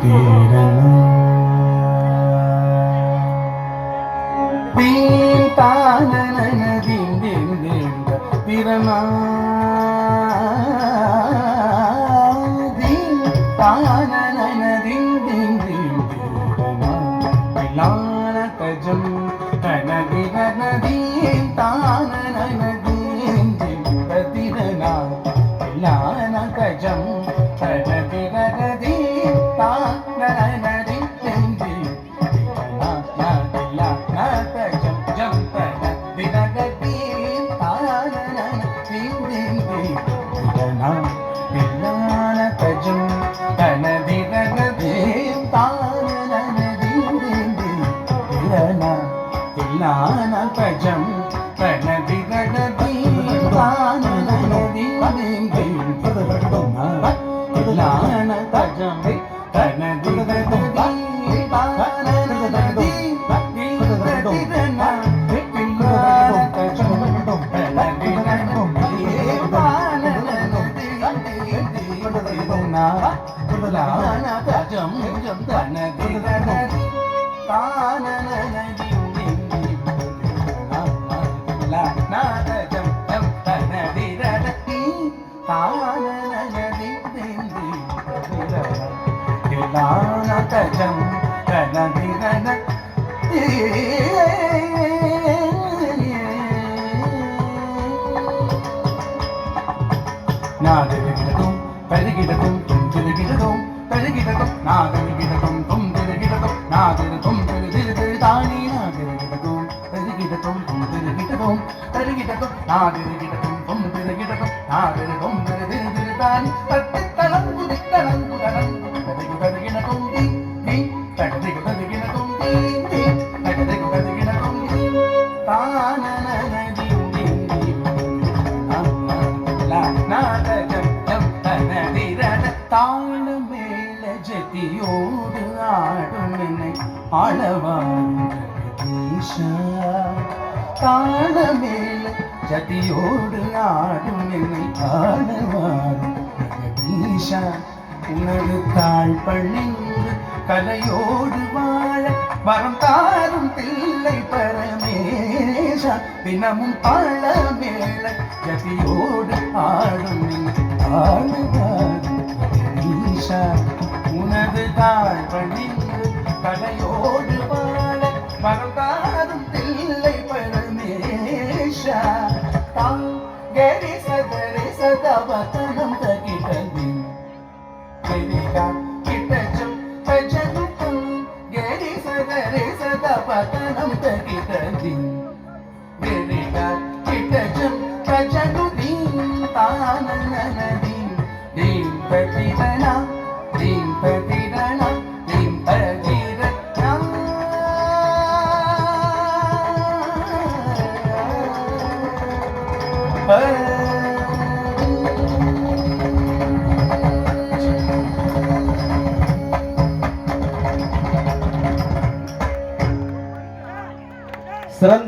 தீரனா தீம் தானன தீம் தீம் தீம் தீரனா தீம் தானன தீம் தீம் தீம் தீரனா பிலான கஜம் கனதிரன தீம் தானன தீம் தீம் தீரனா பிலான கஜம் கனதிரன தீம் தானன தீம் தீம் தீம் தீரனா பிலான கஜம் ஜம் கனதிரன தீம் தானன தீம் தீம் தீம் தீரனா பிலான கஜம் கனதிரன தீம் தானன தீம் தீம் தீம் தீரனா பிலான கஜம் கனதிரன தீம் தானன தீம் தீம் தீம் தீரனா பிலான கஜம் கனதிரன தீம் தானன தீம் தீம் தீரனா பிலான கஜம் கனதிரன தீம் தானன தீம் தீம் தீரனா பிலான கஜம் கனதிரன தானன தீம் தீம் தீம் தீரனா பிலான கஜம் கனதிரன தீம் தானன தீம் தீம் தீம் தீரனா பிலான கஜம் கனதிரன நாதகிடதும் பருகிடதும் தும்திருகிடதும் பருகிடதும் நாதகிடதும் தும்திருகிடதும் நாதகிடதும் திருதிரு தானி நாதகிடதும் பருகிடதும் தும்திருகிடதும் பருகிடதும் நாதகிடதும் தும்திருகிடதும் நாதகிடதும் திருதிரு தானி தத்தி தலங்கு தித்தலங்கு தலங்கு பருகி பருகிடதும் தி தி தகதிகு பருகிடதும் தி தி தகதிகு பருகிடதும் தி தானன தீம் தீம் தீம் நாதகம் ஜம் தனதிரன தாழ மேல ஜதியோடு ஆடும் என்னை ஆளவாரும் ஜெகதீஷா தாழ மேல ஜதியோடு ஆடும் என்னை ஆளவாரும் ஜெகதீஷா உனது தாழ் பணிந்து கலையோடு வாழ வரம் தாரும் பிள்ளை பரமேஷா தினமும் தாழ மேல ஜதியோடு ஆடும் ஆளுவாரும் ஜெகதீஷா உனது தாழ் பணிந்து கலையோடு வாழ வரம் தாரும் பிள்ளை பரமேஷா தாம் கரி சதரி சதவதனம் தகிடதி கிட்டஜம் கஜனுக்கும் கரி சதரி சதவதனம் தகிடதி கிட்டஜம் கஜனுதி தானன தீம் தீம் பதிரனா தீம் பதிரனா தீம் பதிரனா சிறந்த